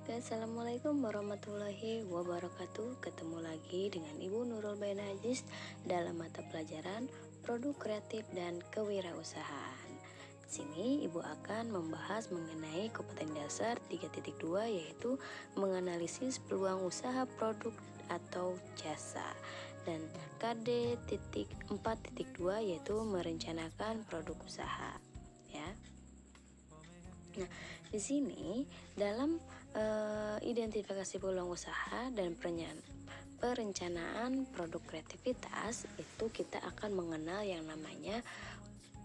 Assalamualaikum warahmatullahi wabarakatuh. Ketemu lagi dengan Ibu Nurul Bayan Ajis dalam mata pelajaran Produk Kreatif dan Kewirausahaan. Di sini Ibu akan membahas mengenai kompetensi dasar 3.2, yaitu menganalisis peluang usaha produk atau jasa, dan KD 4.2 yaitu merencanakan produk usaha, ya. Nah, di sini dalam identifikasi peluang usaha dan perencanaan produk kreativitas itu kita akan mengenal yang namanya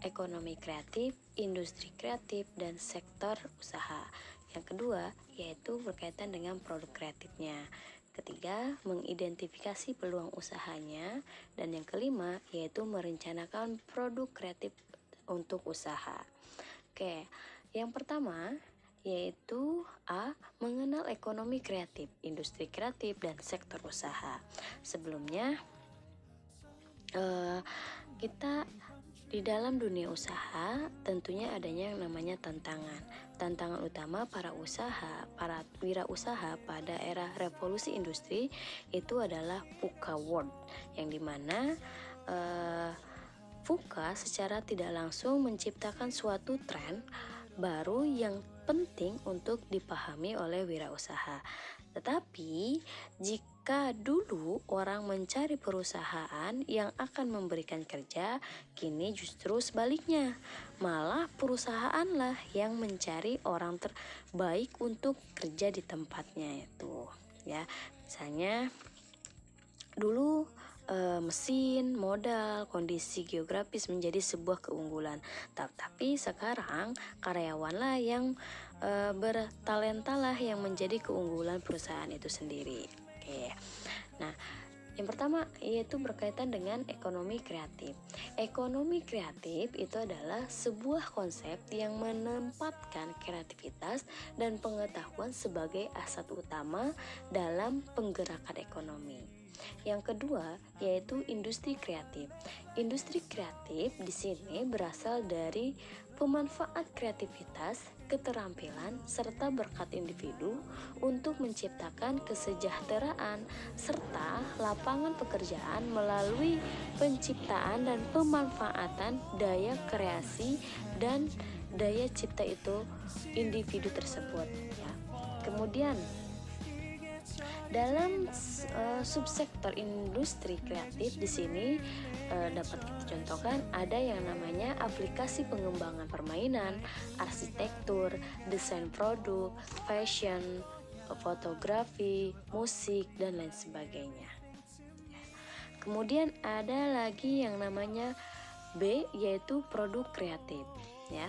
ekonomi kreatif, industri kreatif, dan sektor usaha. Yang kedua yaitu berkaitan dengan produk kreatifnya. Ketiga, mengidentifikasi peluang usahanya, dan yang kelima yaitu merencanakan produk kreatif untuk usaha. Oke, yang pertama yaitu A. Mengenal ekonomi kreatif, industri kreatif, dan sektor usaha. Sebelumnya kita di dalam dunia usaha tentunya adanya yang namanya tantangan. Tantangan utama para wirausaha pada era revolusi industri itu adalah VUCA World, yang dimana VUCA secara tidak langsung menciptakan suatu tren baru yang penting untuk dipahami oleh wirausaha. Tetapi jika dulu orang mencari perusahaan yang akan memberikan kerja, kini justru sebaliknya. Malah perusahaanlah yang mencari orang terbaik untuk kerja di tempatnya itu, ya. Misalnya dulu mesin, modal, kondisi geografis menjadi sebuah keunggulan. Tapi sekarang karyawanlah yang bertalentalah yang menjadi keunggulan perusahaan itu sendiri. Oke. Nah, yang pertama yaitu berkaitan dengan ekonomi kreatif. Ekonomi kreatif itu adalah sebuah konsep yang menempatkan kreativitas dan pengetahuan sebagai aset utama dalam penggerakan ekonomi. Yang kedua yaitu industri kreatif. Industri kreatif di sini berasal dari pemanfaat kreativitas, keterampilan, serta berkat individu untuk menciptakan kesejahteraan serta lapangan pekerjaan melalui penciptaan dan pemanfaatan daya kreasi dan daya cipta itu individu tersebut, ya. Kemudian dalam subsektor industri kreatif di sini dapat kita contohkan ada yang namanya aplikasi pengembangan permainan, arsitektur, desain produk, fashion, fotografi, musik, dan lain sebagainya. Kemudian ada lagi yang namanya B, yaitu produk kreatif, ya.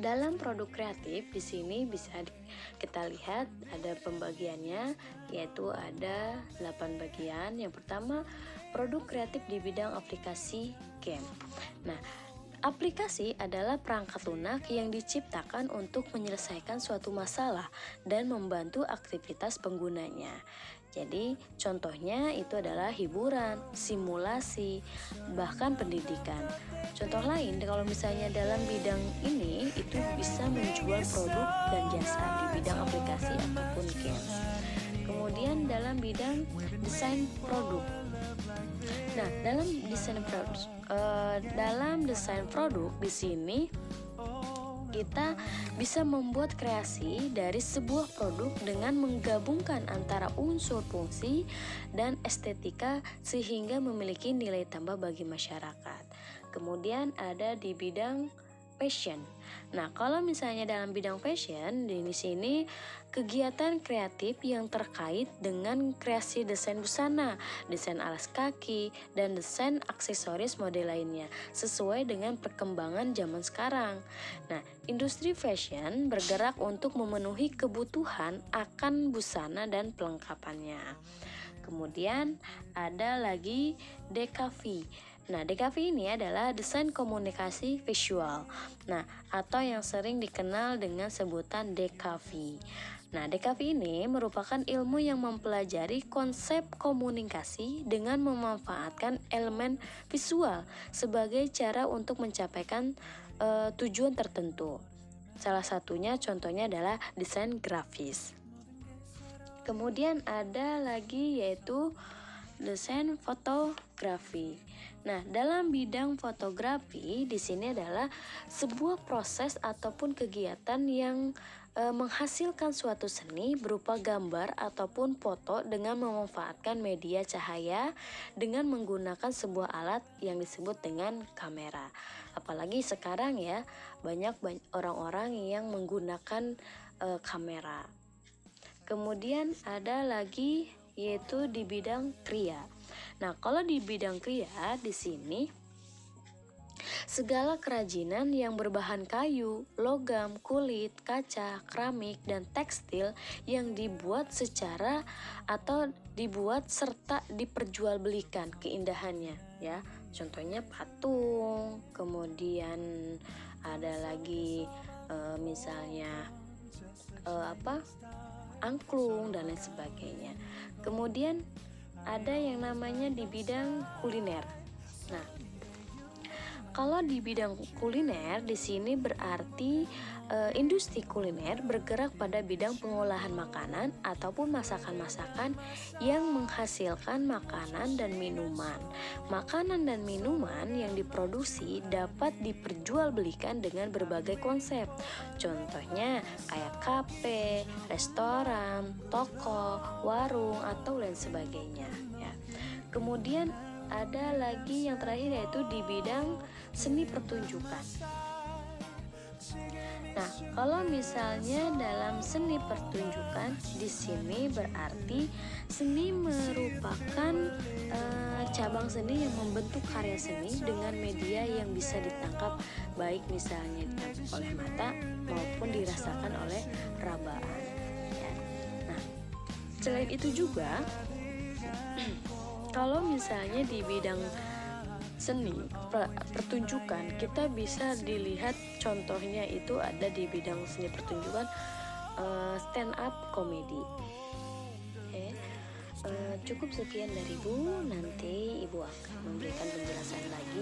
Dalam produk kreatif di sini bisa kita lihat ada pembagiannya, yaitu ada 8 bagian. Yang pertama, produk kreatif di bidang aplikasi game. Nah, aplikasi adalah perangkat lunak yang diciptakan untuk menyelesaikan suatu masalah dan membantu aktivitas penggunanya. Jadi contohnya itu adalah hiburan, simulasi, bahkan pendidikan. Contoh lain kalau misalnya dalam bidang ini itu bisa menjual produk dan jasa di bidang aplikasi ataupun games. Kemudian dalam bidang desain produk. Nah, dalam desain produk di sini kita bisa membuat kreasi dari sebuah produk dengan menggabungkan antara unsur fungsi dan estetika sehingga memiliki nilai tambah bagi masyarakat. Kemudian ada di bidang fashion. Nah, kalau misalnya dalam bidang fashion di sini kegiatan kreatif yang terkait dengan kreasi desain busana, desain alas kaki, dan desain aksesoris model lainnya sesuai dengan perkembangan zaman sekarang. Nah, industri fashion bergerak untuk memenuhi kebutuhan akan busana dan pelengkapannya. Kemudian ada lagi DKV. Nah, DKV ini adalah desain komunikasi visual. Nah, atau yang sering dikenal dengan sebutan DKV. Nah, DKV ini merupakan ilmu yang mempelajari konsep komunikasi dengan memanfaatkan elemen visual sebagai cara untuk mencapaikan tujuan tertentu. Salah satunya contohnya adalah desain grafis. Kemudian ada lagi yaitu desain fotografi. Nah, dalam bidang fotografi di sini adalah sebuah proses ataupun kegiatan yang menghasilkan suatu seni berupa gambar ataupun foto dengan memanfaatkan media cahaya dengan menggunakan sebuah alat yang disebut dengan kamera. Apalagi sekarang ya, banyak orang-orang yang menggunakan kamera. Kemudian ada lagi yaitu di bidang kriya. Nah, kalau di bidang kriya di sini segala kerajinan yang berbahan kayu, logam, kulit, kaca, keramik, dan tekstil yang dibuat secara atau dibuat serta diperjualbelikan keindahannya ya. Contohnya patung, kemudian ada lagi misalnya angklung dan lain sebagainya. Kemudian ada yang namanya di bidang kuliner. Nah, kalau di bidang kuliner di sini berarti industri kuliner bergerak pada bidang pengolahan makanan ataupun masakan-masakan yang menghasilkan makanan dan minuman. Makanan dan minuman yang diproduksi dapat diperjualbelikan dengan berbagai konsep. Contohnya kayak kafe, restoran, toko, warung atau lain sebagainya ya. Kemudian ada lagi yang terakhir yaitu di bidang seni pertunjukan. Nah, kalau misalnya dalam seni pertunjukan di sini berarti seni merupakan cabang seni yang membentuk karya seni dengan media yang bisa ditangkap baik misalnya ditangkap oleh mata maupun dirasakan oleh rabaan. Ya. Nah, selain itu juga kalau misalnya di bidang seni pertunjukan kita bisa dilihat contohnya itu ada di bidang seni pertunjukan stand up comedy. Cukup sekian dari Ibu, nanti Ibu akan memberikan penjelasan lagi